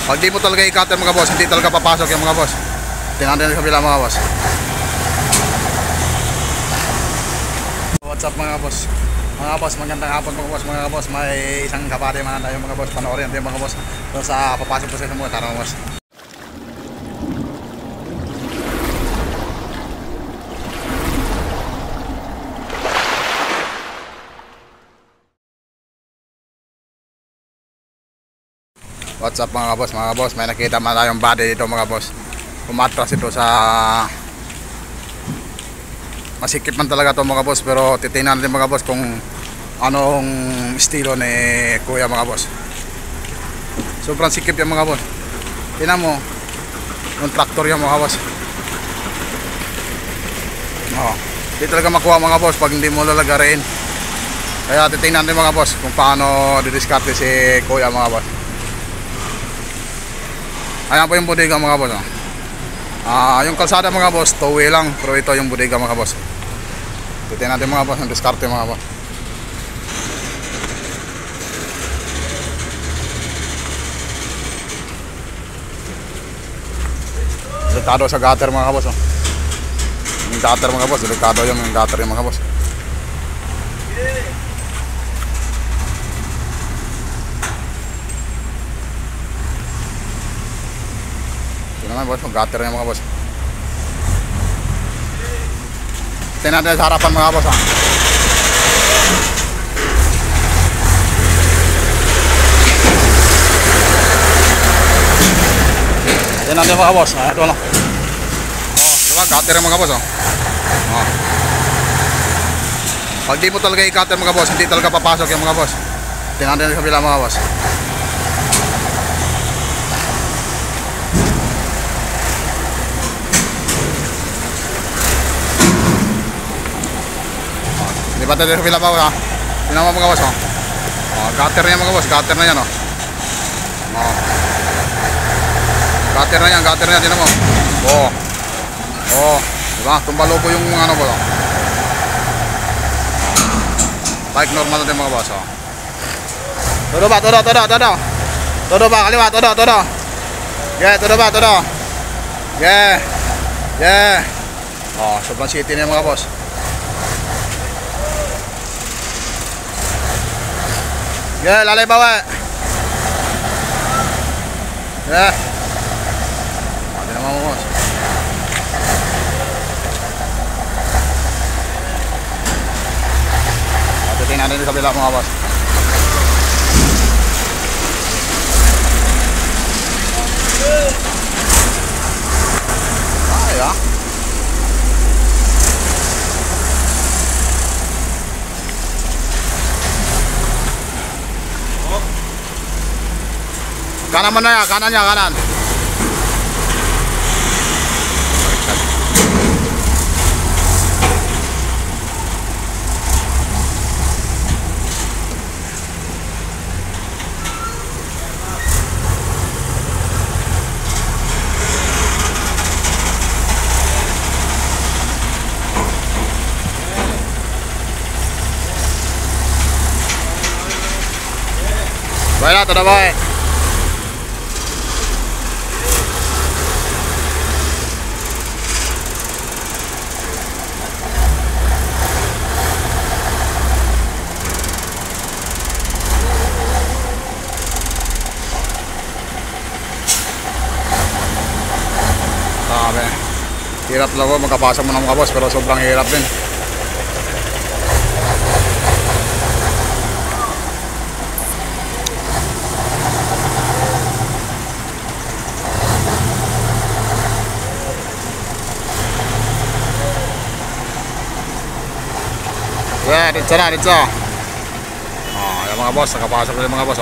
Pag di mo talaga i-cutter mga boss, hindi talaga papasok yung mga boss. Tingnan natin sa kabila mga boss. What's up mga boss? Mga boss, magandang hapon mga boss. Mga boss, may isang kabady man tayo mga boss. Panoorin natin mga boss. So sa papasok po sa mga tara mga boss. What's up mga boss? Mga boss, may nakita man tayong body dito mga boss. Umatras ito sa masikip man talaga to mga boss, pero titingnan natin mga boss kung anong estilo ni kuya mga boss. Sobrang sikip yung mga boss. Tingnan mo yung tractor yung mga boss. Hindi talaga makuha mga boss pag hindi mo lalagarin. Kaya titingnan natin mga boss kung paano didiskarte si kuya mga boss. Ayan po yung bodega mga boss. Yung kalsada mga boss, two-way lang, pero ito yung bodega mga boss. Titingnan natin mga boss ang diskarte mga boss. Delikado sa gutter mga boss. Yung gutter mga boss, delikado yung gutter yung mga boss. Naman boss, mag-gutter na mga boss. Tingnan natin sa harapan mga boss. Tingnan natin mga boss. Ito lang. Diba, gutter mga boss. Pag di mo talaga i-cutter mga boss, hindi talaga papasok yung mga boss. Tingnan natin sa kabila mga boss. Di ba tayo sa pila pa ha? Tingnan mo mga boss. Gutter na yan mga boss. Gutter na yan Gutter na yan. Gutter na yan. Tingnan mo. Diba? Tumbalupo yung ano boss. Like normal natin mga boss. Todo ba? Todo. Todo ba? Kaliwa. Todo. Yeah, todo ba? Todo. Yeah. Sobrang city na yung mga boss. Yeah, lalay bawa. Yeah. Hindi naman mo boss. Tingnan natin sa kabila mga boss. Kanan mo na yan, kanan niya, kanan. Baiklah, tidak baik. Hirap lang magkapasa mo ng mga boss, pero sobrang hirap din. Yeah, dito na. Yung mga boss, nakapasok na yung mga boss.